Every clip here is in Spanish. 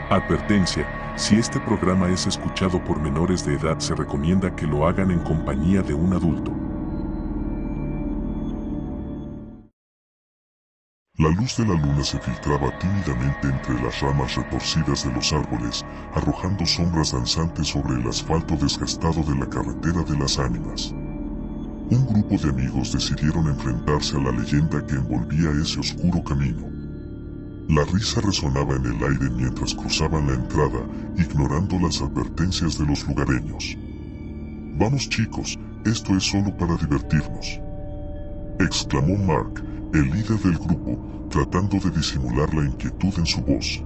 Advertencia: si este programa es escuchado por menores de edad, se recomienda que lo hagan en compañía de un adulto. La luz de la luna se filtraba tímidamente entre las ramas retorcidas de los árboles, arrojando sombras danzantes sobre el asfalto desgastado de la carretera de las ánimas. Un grupo de amigos decidieron enfrentarse a la leyenda que envolvía ese oscuro camino. La risa resonaba en el aire mientras cruzaban la entrada, ignorando las advertencias de los lugareños. «Vamos chicos, esto es solo para divertirnos», exclamó Mark, el líder del grupo, tratando de disimular la inquietud en su voz.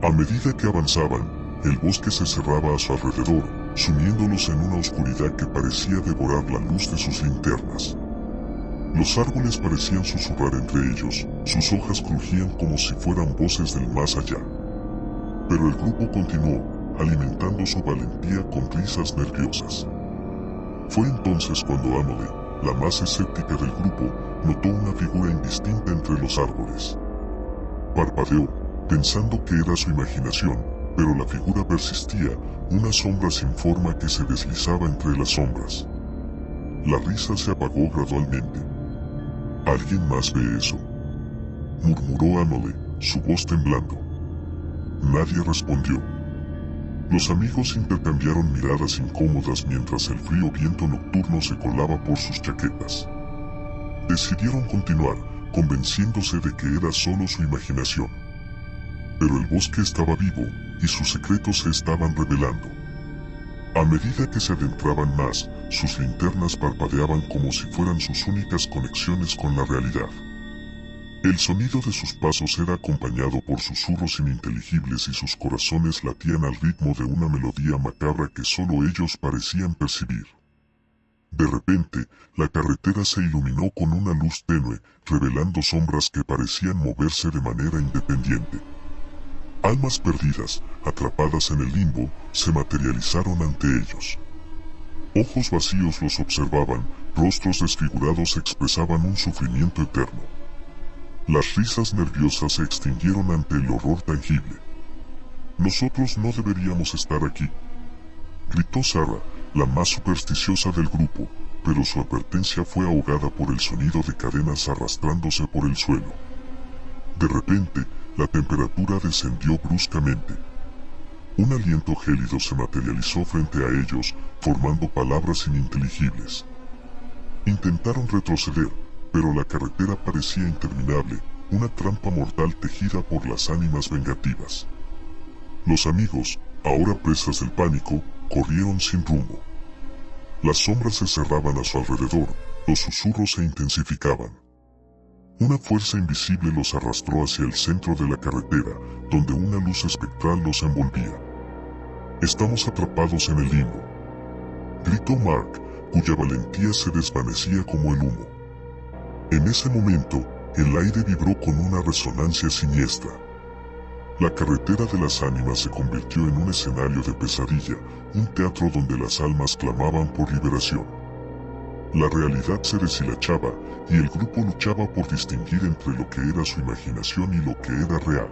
A medida que avanzaban, el bosque se cerraba a su alrededor, sumiéndolos en una oscuridad que parecía devorar la luz de sus linternas. Los árboles parecían susurrar entre ellos, sus hojas crujían como si fueran voces del más allá. Pero el grupo continuó, alimentando su valentía con risas nerviosas. Fue entonces cuando Amelie, la más escéptica del grupo, notó una figura indistinta entre los árboles. Parpadeó, pensando que era su imaginación, pero la figura persistía, una sombra sin forma que se deslizaba entre las sombras. La risa se apagó gradualmente. «¿Alguien más ve eso?», murmuró Amelie, su voz temblando. Nadie respondió. Los amigos intercambiaron miradas incómodas mientras el frío viento nocturno se colaba por sus chaquetas. Decidieron continuar, convenciéndose de que era solo su imaginación. Pero el bosque estaba vivo, y sus secretos se estaban revelando. A medida que se adentraban más, sus linternas parpadeaban como si fueran sus únicas conexiones con la realidad. El sonido de sus pasos era acompañado por susurros ininteligibles y sus corazones latían al ritmo de una melodía macabra que solo ellos parecían percibir. De repente, la carretera se iluminó con una luz tenue, revelando sombras que parecían moverse de manera independiente. Almas perdidas, atrapadas en el limbo, se materializaron ante ellos. Ojos vacíos los observaban, rostros desfigurados expresaban un sufrimiento eterno. Las risas nerviosas se extinguieron ante el horror tangible. «Nosotros no deberíamos estar aquí», gritó Sarah, la más supersticiosa del grupo, pero su advertencia fue ahogada por el sonido de cadenas arrastrándose por el suelo. De repente, la temperatura descendió bruscamente. Un aliento gélido se materializó frente a ellos, formando palabras ininteligibles. Intentaron retroceder, pero la carretera parecía interminable, una trampa mortal tejida por las ánimas vengativas. Los amigos, ahora presas del pánico, corrieron sin rumbo. Las sombras se cerraban a su alrededor, los susurros se intensificaban. Una fuerza invisible los arrastró hacia el centro de la carretera, donde una luz espectral los envolvía. «Estamos atrapados en el limbo», gritó Mark, cuya valentía se desvanecía como el humo. En ese momento, el aire vibró con una resonancia siniestra. La carretera de las ánimas se convirtió en un escenario de pesadilla, un teatro donde las almas clamaban por liberación. La realidad se deshilachaba, y el grupo luchaba por distinguir entre lo que era su imaginación y lo que era real.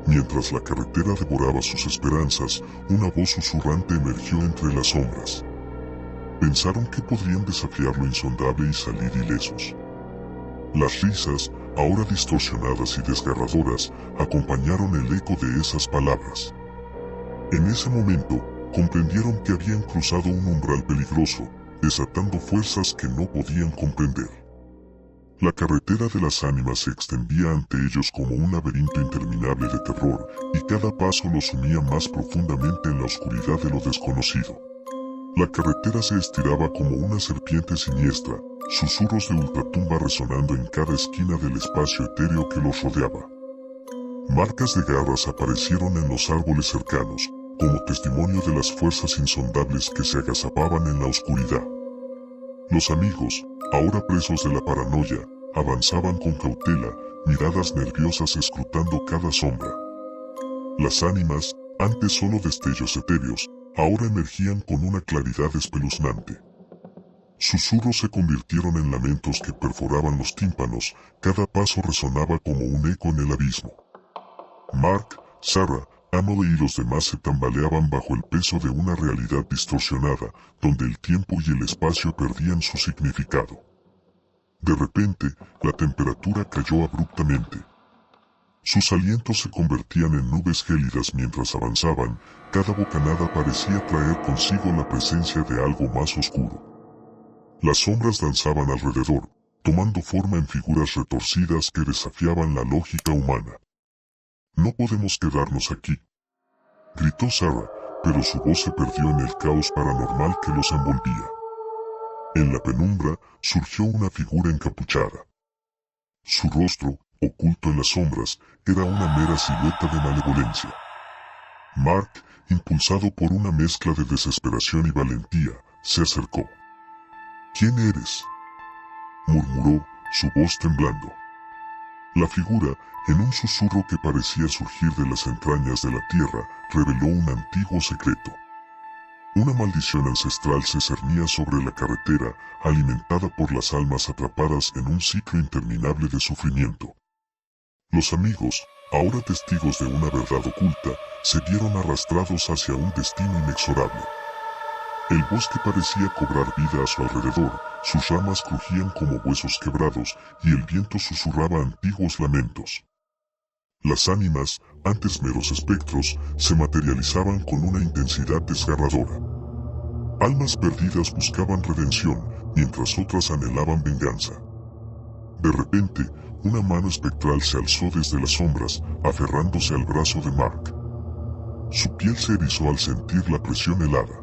Mientras la carretera devoraba sus esperanzas, una voz susurrante emergió entre las sombras. Pensaron que podrían desafiar lo insondable y salir ilesos. Las risas, ahora distorsionadas y desgarradoras, acompañaron el eco de esas palabras. En ese momento, comprendieron que habían cruzado un umbral peligroso, desatando fuerzas que no podían comprender. La carretera de las ánimas se extendía ante ellos como un laberinto interminable de terror, y cada paso los sumía más profundamente en la oscuridad de lo desconocido. La carretera se estiraba como una serpiente siniestra, susurros de ultratumba resonando en cada esquina del espacio etéreo que los rodeaba. Marcas de garras aparecieron en los árboles cercanos, como testimonio de las fuerzas insondables que se agazapaban en la oscuridad. Los amigos, ahora presos de la paranoia, avanzaban con cautela, miradas nerviosas escrutando cada sombra. Las ánimas, antes solo destellos etéreos, ahora emergían con una claridad espeluznante. Susurros se convirtieron en lamentos que perforaban los tímpanos, cada paso resonaba como un eco en el abismo. Mark, Sarah, Emily y los demás se tambaleaban bajo el peso de una realidad distorsionada, donde el tiempo y el espacio perdían su significado. De repente, la temperatura cayó abruptamente. Sus alientos se convertían en nubes gélidas mientras avanzaban, cada bocanada parecía traer consigo la presencia de algo más oscuro. Las sombras danzaban alrededor, tomando forma en figuras retorcidas que desafiaban la lógica humana. «No podemos quedarnos aquí», gritó Sarah, pero su voz se perdió en el caos paranormal que los envolvía. En la penumbra surgió una figura encapuchada. Su rostro, oculto en las sombras, era una mera silueta de malevolencia. Mark, impulsado por una mezcla de desesperación y valentía, se acercó. «¿Quién eres?», murmuró, su voz temblando. La figura, en un susurro que parecía surgir de las entrañas de la tierra, reveló un antiguo secreto. Una maldición ancestral se cernía sobre la carretera, alimentada por las almas atrapadas en un ciclo interminable de sufrimiento. Los amigos, ahora testigos de una verdad oculta, se vieron arrastrados hacia un destino inexorable. El bosque parecía cobrar vida a su alrededor, sus ramas crujían como huesos quebrados y el viento susurraba antiguos lamentos. Las ánimas, antes meros espectros, se materializaban con una intensidad desgarradora. Almas perdidas buscaban redención, mientras otras anhelaban venganza. De repente, una mano espectral se alzó desde las sombras, aferrándose al brazo de Mark. Su piel se erizó al sentir la presión helada.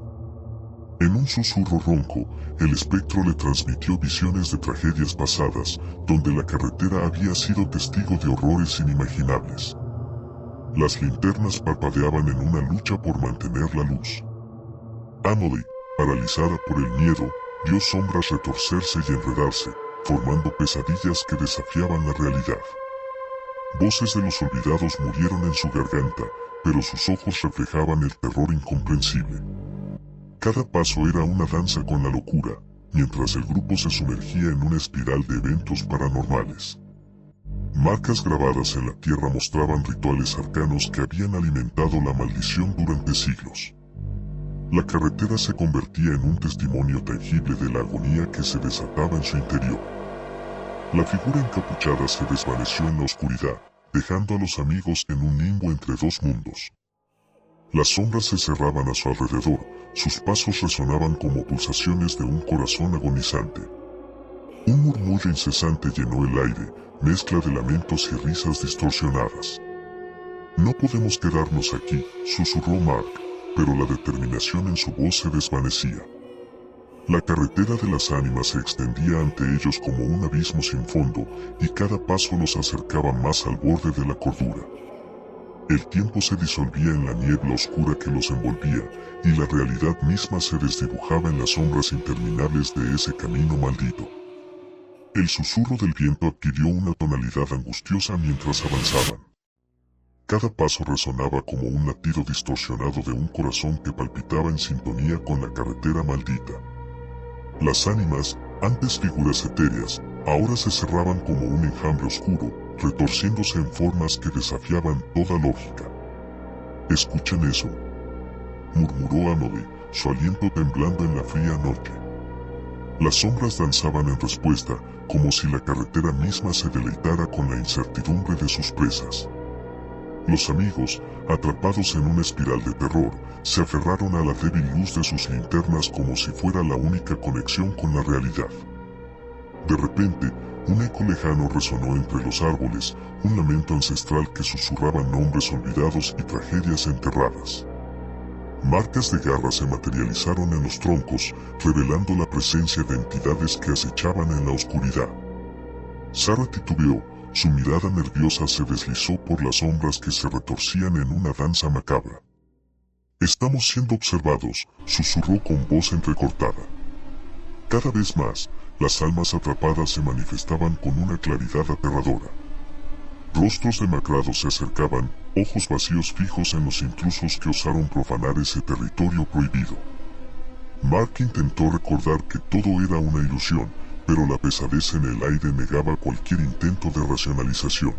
En un susurro ronco, el espectro le transmitió visiones de tragedias pasadas, donde la carretera había sido testigo de horrores inimaginables. Las linternas parpadeaban en una lucha por mantener la luz. Emily, paralizada por el miedo, vio sombras retorcerse y enredarse, formando pesadillas que desafiaban la realidad. Voces de los olvidados murieron en su garganta, pero sus ojos reflejaban el terror incomprensible. Cada paso era una danza con la locura, mientras el grupo se sumergía en una espiral de eventos paranormales. Marcas grabadas en la tierra mostraban rituales arcanos que habían alimentado la maldición durante siglos. La carretera se convertía en un testimonio tangible de la agonía que se desataba en su interior. La figura encapuchada se desvaneció en la oscuridad, dejando a los amigos en un limbo entre dos mundos. Las sombras se cerraban a su alrededor, sus pasos resonaban como pulsaciones de un corazón agonizante. Un murmullo incesante llenó el aire, mezcla de lamentos y risas distorsionadas. «No podemos quedarnos aquí», susurró Mark, pero la determinación en su voz se desvanecía. La carretera de las ánimas se extendía ante ellos como un abismo sin fondo, y cada paso los acercaba más al borde de la cordura. El tiempo se disolvía en la niebla oscura que los envolvía, y la realidad misma se desdibujaba en las sombras interminables de ese camino maldito. El susurro del viento adquirió una tonalidad angustiosa mientras avanzaban. Cada paso resonaba como un latido distorsionado de un corazón que palpitaba en sintonía con la carretera maldita. Las ánimas, antes figuras etéreas, ahora se cerraban como un enjambre oscuro, retorciéndose en formas que desafiaban toda lógica. «¿Escuchan eso?», murmuró Emily, su aliento temblando en la fría noche. Las sombras danzaban en respuesta, como si la carretera misma se deleitara con la incertidumbre de sus presas. Los amigos, atrapados en una espiral de terror, se aferraron a la débil luz de sus linternas como si fuera la única conexión con la realidad. De repente, un eco lejano resonó entre los árboles, un lamento ancestral que susurraba nombres olvidados y tragedias enterradas. Marcas de garras se materializaron en los troncos, revelando la presencia de entidades que acechaban en la oscuridad. Sarah titubeó, su mirada nerviosa se deslizó por las sombras que se retorcían en una danza macabra. «Estamos siendo observados», susurró con voz entrecortada. Cada vez más, las almas atrapadas se manifestaban con una claridad aterradora. Rostros demacrados se acercaban, ojos vacíos fijos en los intrusos que osaron profanar ese territorio prohibido. Mark intentó recordar que todo era una ilusión, pero la pesadez en el aire negaba cualquier intento de racionalización.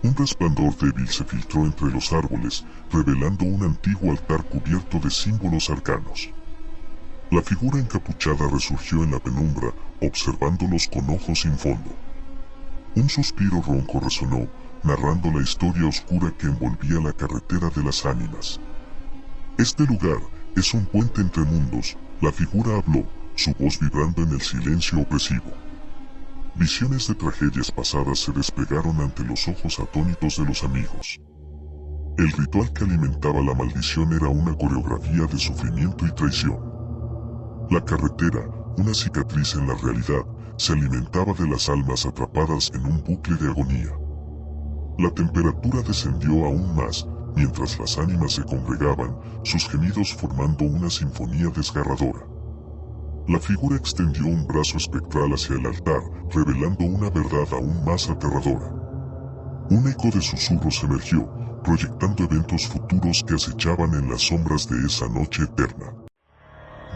Un resplandor débil se filtró entre los árboles, revelando un antiguo altar cubierto de símbolos arcanos. La figura encapuchada resurgió en la penumbra, observándolos con ojos sin fondo. Un suspiro ronco resonó, narrando la historia oscura que envolvía la carretera de las ánimas. Este lugar es un puente entre mundos, la figura habló, su voz vibrando en el silencio opresivo. Visiones de tragedias pasadas se desplegaron ante los ojos atónitos de los amigos. El ritual que alimentaba la maldición era una coreografía de sufrimiento y traición. La carretera, una cicatriz en la realidad, se alimentaba de las almas atrapadas en un bucle de agonía. La temperatura descendió aún más, mientras las ánimas se congregaban, sus gemidos formando una sinfonía desgarradora. La figura extendió un brazo espectral hacia el altar, revelando una verdad aún más aterradora. Un eco de susurros emergió, proyectando eventos futuros que acechaban en las sombras de esa noche eterna.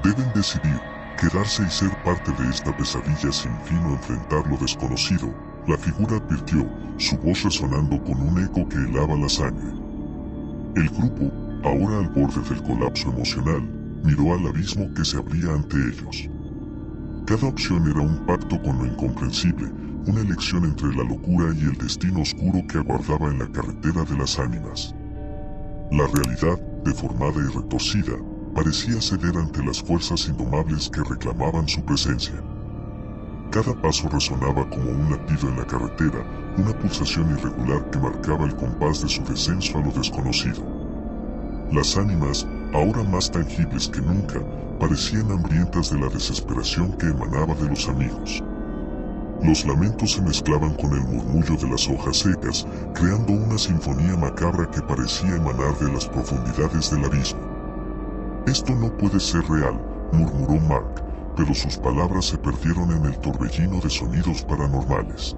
Deben decidir, quedarse y ser parte de esta pesadilla sin fin o enfrentar lo desconocido, la figura advirtió, su voz resonando con un eco que helaba la sangre. El grupo, ahora al borde del colapso emocional, miró al abismo que se abría ante ellos. Cada opción era un pacto con lo incomprensible, una elección entre la locura y el destino oscuro que aguardaba en la carretera de las ánimas. La realidad, deformada y retorcida, parecía ceder ante las fuerzas indomables que reclamaban su presencia. Cada paso resonaba como un latido en la carretera, una pulsación irregular que marcaba el compás de su descenso a lo desconocido. Las ánimas, ahora más tangibles que nunca, parecían hambrientas de la desesperación que emanaba de los amigos. Los lamentos se mezclaban con el murmullo de las hojas secas, creando una sinfonía macabra que parecía emanar de las profundidades del abismo. «Esto no puede ser real», murmuró Mark, pero sus palabras se perdieron en el torbellino de sonidos paranormales.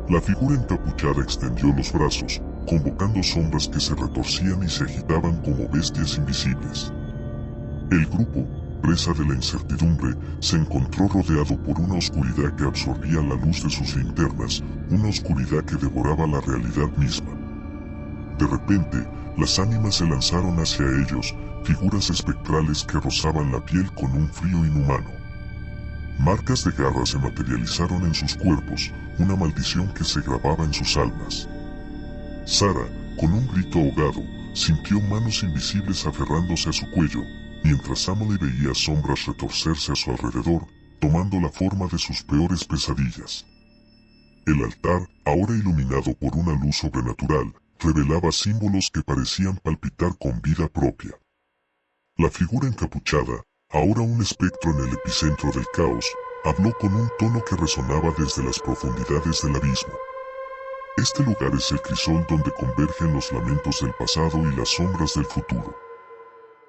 La figura encapuchada extendió los brazos, convocando sombras que se retorcían y se agitaban como bestias invisibles. El grupo, presa de la incertidumbre, se encontró rodeado por una oscuridad que absorbía la luz de sus linternas, una oscuridad que devoraba la realidad misma. De repente, las ánimas se lanzaron hacia ellos, figuras espectrales que rozaban la piel con un frío inhumano. Marcas de garras se materializaron en sus cuerpos, una maldición que se grababa en sus almas. Sara, con un grito ahogado, sintió manos invisibles aferrándose a su cuello, mientras Emily veía sombras retorcerse a su alrededor, tomando la forma de sus peores pesadillas. El altar, ahora iluminado por una luz sobrenatural, revelaba símbolos que parecían palpitar con vida propia. La figura encapuchada, ahora un espectro en el epicentro del caos, habló con un tono que resonaba desde las profundidades del abismo. Este lugar es el crisol donde convergen los lamentos del pasado y las sombras del futuro.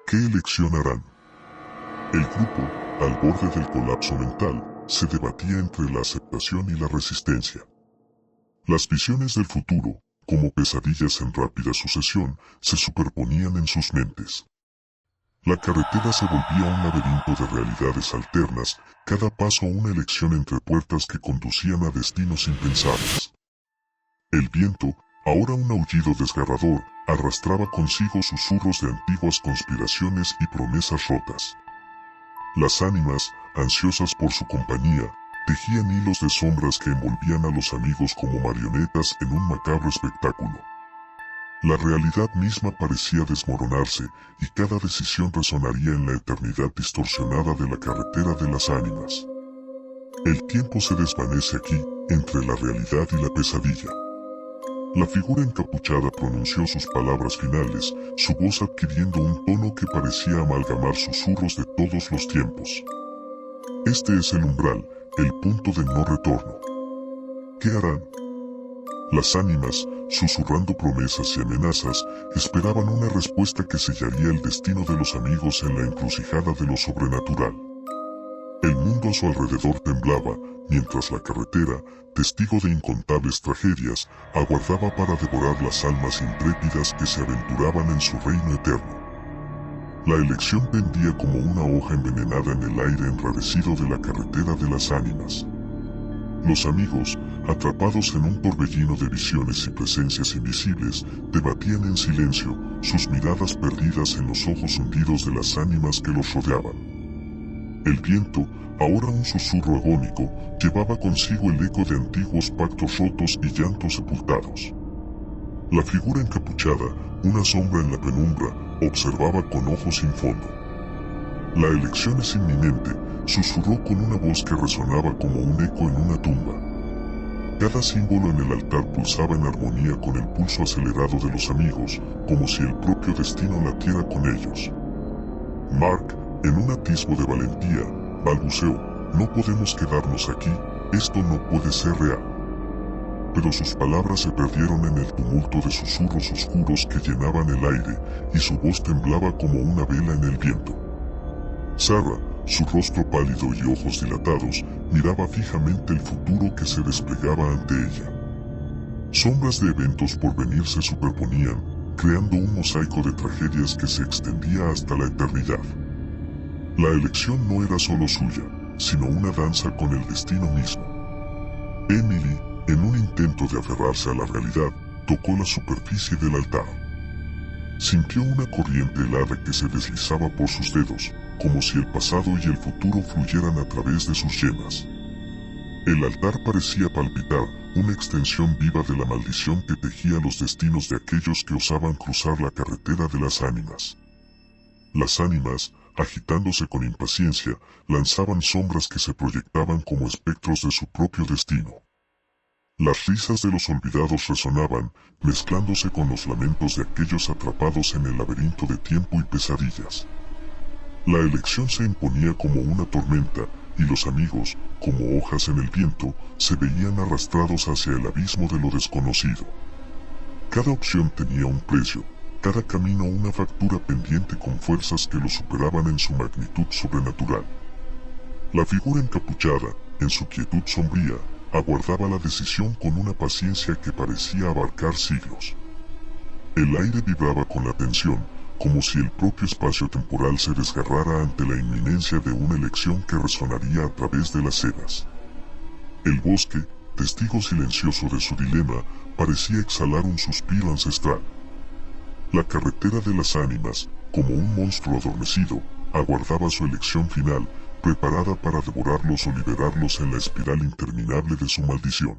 ¿Qué elección harán? El grupo, al borde del colapso mental, se debatía entre la aceptación y la resistencia. Las visiones del futuro, como pesadillas en rápida sucesión, se superponían en sus mentes. La carretera se volvía un laberinto de realidades alternas, cada paso una elección entre puertas que conducían a destinos impensables. El viento, ahora un aullido desgarrador, arrastraba consigo susurros de antiguas conspiraciones y promesas rotas. Las ánimas, ansiosas por su compañía, tejían hilos de sombras que envolvían a los amigos como marionetas en un macabro espectáculo. La realidad misma parecía desmoronarse, y cada decisión resonaría en la eternidad distorsionada de la carretera de las ánimas. El tiempo se desvanece aquí, entre la realidad y la pesadilla. La figura encapuchada pronunció sus palabras finales, su voz adquiriendo un tono que parecía amalgamar susurros de todos los tiempos. Este es el umbral, el punto de no retorno. ¿Qué harán? Las ánimas, susurrando promesas y amenazas, esperaban una respuesta que sellaría el destino de los amigos en la encrucijada de lo sobrenatural. El mundo a su alrededor temblaba, mientras la carretera, testigo de incontables tragedias, aguardaba para devorar las almas intrépidas que se aventuraban en su reino eterno. La elección pendía como una hoja envenenada en el aire enrarecido de la carretera de las ánimas. Los amigos, atrapados en un torbellino de visiones y presencias invisibles, debatían en silencio, sus miradas perdidas en los ojos hundidos de las ánimas que los rodeaban. El viento, ahora un susurro agónico, llevaba consigo el eco de antiguos pactos rotos y llantos sepultados. La figura encapuchada, una sombra en la penumbra, observaba con ojos sin fondo. La elección es inminente, susurró con una voz que resonaba como un eco en una tumba. Cada símbolo en el altar pulsaba en armonía con el pulso acelerado de los amigos, como si el propio destino latiera con ellos. Mark, en un atisbo de valentía, balbuceó: no podemos quedarnos aquí, esto no puede ser real. Pero sus palabras se perdieron en el tumulto de susurros oscuros que llenaban el aire, y su voz temblaba como una vela en el viento. Sarah, su rostro pálido y ojos dilatados, miraba fijamente el futuro que se desplegaba ante ella. Sombras de eventos por venir se superponían, creando un mosaico de tragedias que se extendía hasta la eternidad. La elección no era solo suya, sino una danza con el destino mismo. Emily, en un intento de aferrarse a la realidad, tocó la superficie del altar. Sintió una corriente helada que se deslizaba por sus dedos, como si el pasado y el futuro fluyeran a través de sus yemas. El altar parecía palpitar, una extensión viva de la maldición que tejía los destinos de aquellos que osaban cruzar la carretera de las ánimas. Las ánimas, agitándose con impaciencia, lanzaban sombras que se proyectaban como espectros de su propio destino. Las risas de los olvidados resonaban, mezclándose con los lamentos de aquellos atrapados en el laberinto de tiempo y pesadillas. La elección se imponía como una tormenta, y los amigos, como hojas en el viento, se veían arrastrados hacia el abismo de lo desconocido. Cada opción tenía un precio, cada camino una factura pendiente con fuerzas que lo superaban en su magnitud sobrenatural. La figura encapuchada, en su quietud sombría, aguardaba la decisión con una paciencia que parecía abarcar siglos. El aire vibraba con la tensión, como si el propio espacio temporal se desgarrara ante la inminencia de una elección que resonaría a través de las eras. El bosque, testigo silencioso de su dilema, parecía exhalar un suspiro ancestral. La carretera de las ánimas, como un monstruo adormecido, aguardaba su elección final, preparada para devorarlos o liberarlos en la espiral interminable de su maldición.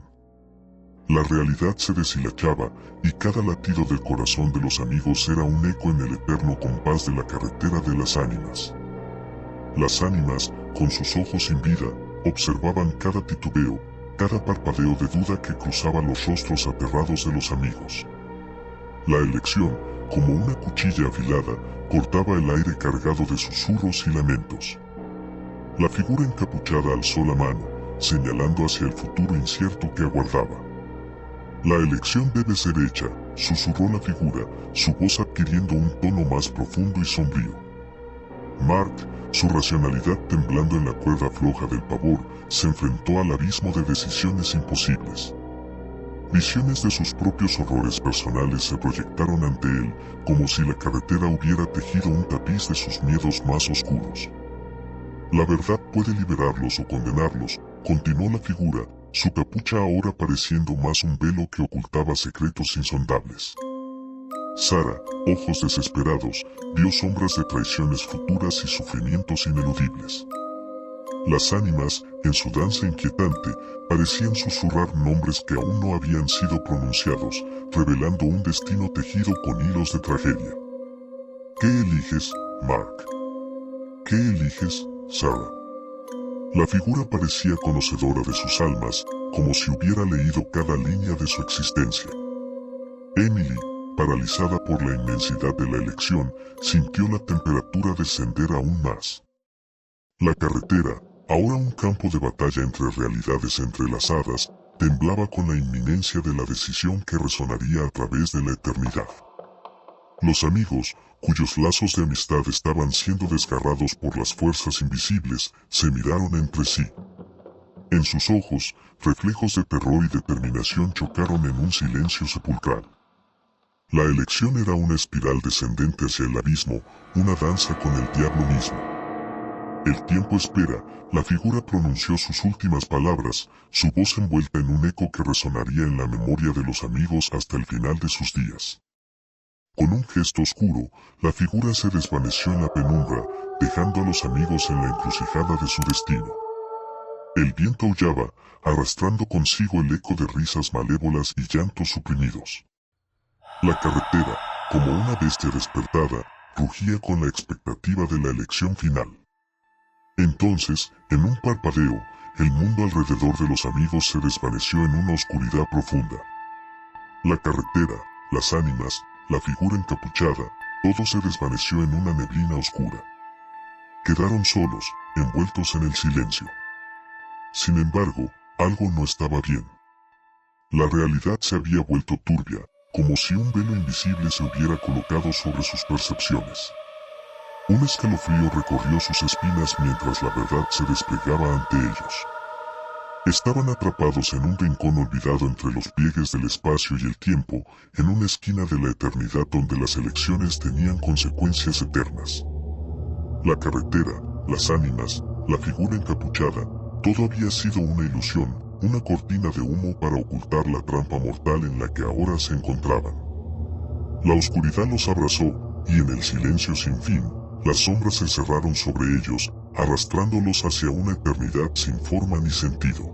La realidad se deshilachaba, y cada latido del corazón de los amigos era un eco en el eterno compás de la carretera de las ánimas. Las ánimas, con sus ojos sin vida, observaban cada titubeo, cada parpadeo de duda que cruzaba los rostros aterrados de los amigos. La elección, como una cuchilla afilada, cortaba el aire cargado de susurros y lamentos. La figura encapuchada alzó la mano, señalando hacia el futuro incierto que aguardaba. La elección debe ser hecha, susurró la figura, su voz adquiriendo un tono más profundo y sombrío. Mark, su racionalidad temblando en la cuerda floja del pavor, se enfrentó al abismo de decisiones imposibles. Visiones de sus propios horrores personales se proyectaron ante él, como si la carretera hubiera tejido un tapiz de sus miedos más oscuros. La verdad puede liberarlos o condenarlos, continuó la figura, su capucha ahora pareciendo más un velo que ocultaba secretos insondables. Sarah, ojos desesperados, vio sombras de traiciones futuras y sufrimientos ineludibles. Las ánimas, en su danza inquietante, parecían susurrar nombres que aún no habían sido pronunciados, revelando un destino tejido con hilos de tragedia. ¿Qué eliges, Mark? ¿Qué eliges, Sarah? La figura parecía conocedora de sus almas, como si hubiera leído cada línea de su existencia. Emily, paralizada por la inmensidad de la elección, sintió la temperatura descender aún más. La carretera, ahora un campo de batalla entre realidades entrelazadas, temblaba con la inminencia de la decisión que resonaría a través de la eternidad. Los amigos, cuyos lazos de amistad estaban siendo desgarrados por las fuerzas invisibles, se miraron entre sí. En sus ojos, reflejos de terror y determinación chocaron en un silencio sepulcral. La elección era una espiral descendente hacia el abismo, una danza con el diablo mismo. El tiempo espera, la figura pronunció sus últimas palabras, su voz envuelta en un eco que resonaría en la memoria de los amigos hasta el final de sus días. Con un gesto oscuro, la figura se desvaneció en la penumbra, dejando a los amigos en la encrucijada de su destino. El viento aullaba, arrastrando consigo el eco de risas malévolas y llantos suprimidos. La carretera, como una bestia despertada, rugía con la expectativa de la elección final. Entonces, en un parpadeo, el mundo alrededor de los amigos se desvaneció en una oscuridad profunda. La carretera, las ánimas, la figura encapuchada, todo se desvaneció en una neblina oscura. Quedaron solos, envueltos en el silencio. Sin embargo, algo no estaba bien. La realidad se había vuelto turbia, como si un velo invisible se hubiera colocado sobre sus percepciones. Un escalofrío recorrió sus espinas mientras la verdad se desplegaba ante ellos. Estaban atrapados en un rincón olvidado entre los pliegues del espacio y el tiempo, en una esquina de la eternidad donde las elecciones tenían consecuencias eternas. La carretera, las ánimas, la figura encapuchada, todo había sido una ilusión, una cortina de humo para ocultar la trampa mortal en la que ahora se encontraban. La oscuridad los abrazó, y en el silencio sin fin, las sombras se cerraron sobre ellos, arrastrándolos hacia una eternidad sin forma ni sentido.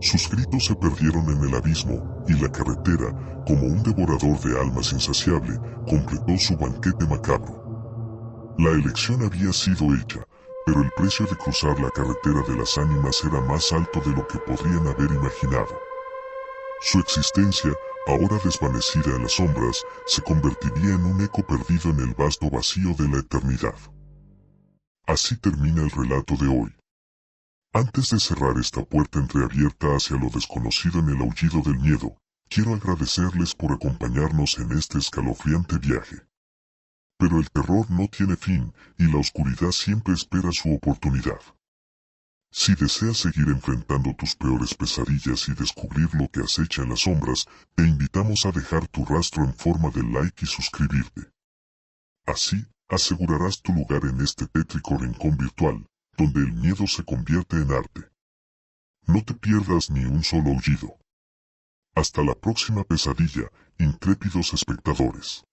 Sus gritos se perdieron en el abismo, y la carretera, como un devorador de almas insaciable, completó su banquete macabro. La elección había sido hecha, pero el precio de cruzar la carretera de las ánimas era más alto de lo que podrían haber imaginado. Su existencia, ahora desvanecida en las sombras, se convertiría en un eco perdido en el vasto vacío de la eternidad. Así termina el relato de hoy. Antes de cerrar esta puerta entreabierta hacia lo desconocido en el aullido del miedo, quiero agradecerles por acompañarnos en este escalofriante viaje. Pero el terror no tiene fin, y la oscuridad siempre espera su oportunidad. Si deseas seguir enfrentando tus peores pesadillas y descubrir lo que acecha en las sombras, te invitamos a dejar tu rastro en forma de like y suscribirte. Así, asegurarás tu lugar en este tétrico rincón virtual, donde el miedo se convierte en arte. No te pierdas ni un solo aullido. Hasta la próxima pesadilla, intrépidos espectadores.